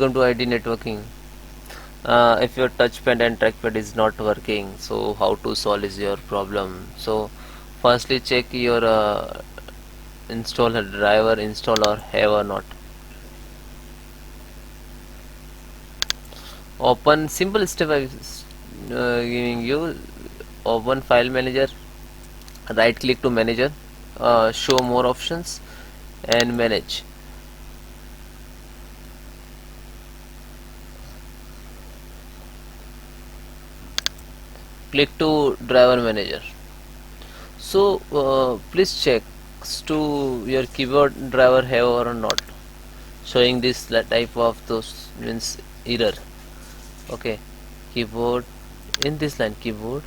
Welcome to ID networking. If your touchpad and trackpad is not working, so how to solve is your problem. So firstly check your installer driver install or have or not. Open simple step I giving you. Open file manager, right click to manager, show more options and manage. Click to driver manager. So please check to your keyboard driver have or not showing this type of those means error. Okay, keyboard in this line keyboard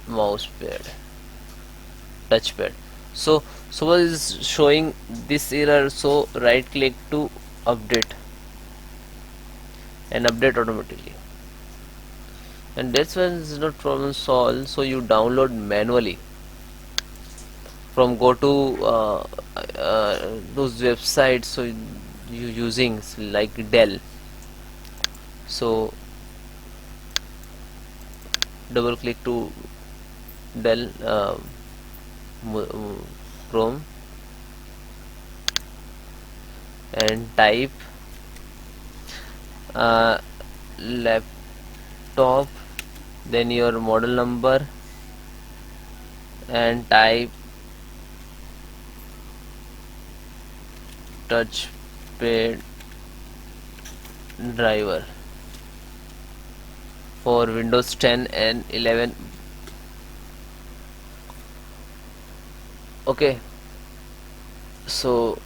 mouse pad touchpad. So what is showing this error, so right click to update and update automatically, and that's when it's not problem solved. So you download manually from go to those websites, so you using like Dell. So double click to Dell Chrome and type laptop, then your model number and type touchpad driver for Windows 10 and 11. Okay, so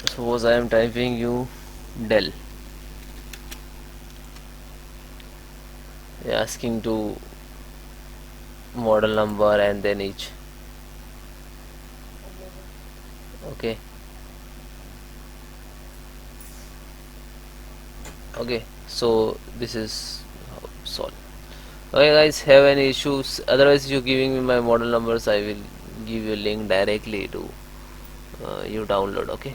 suppose I am typing you Dell, asking to model number and then each. Okay, so this is how solved. Okay guys, have any issues, otherwise you giving me my model numbers, I will give you a link directly to you download. Okay.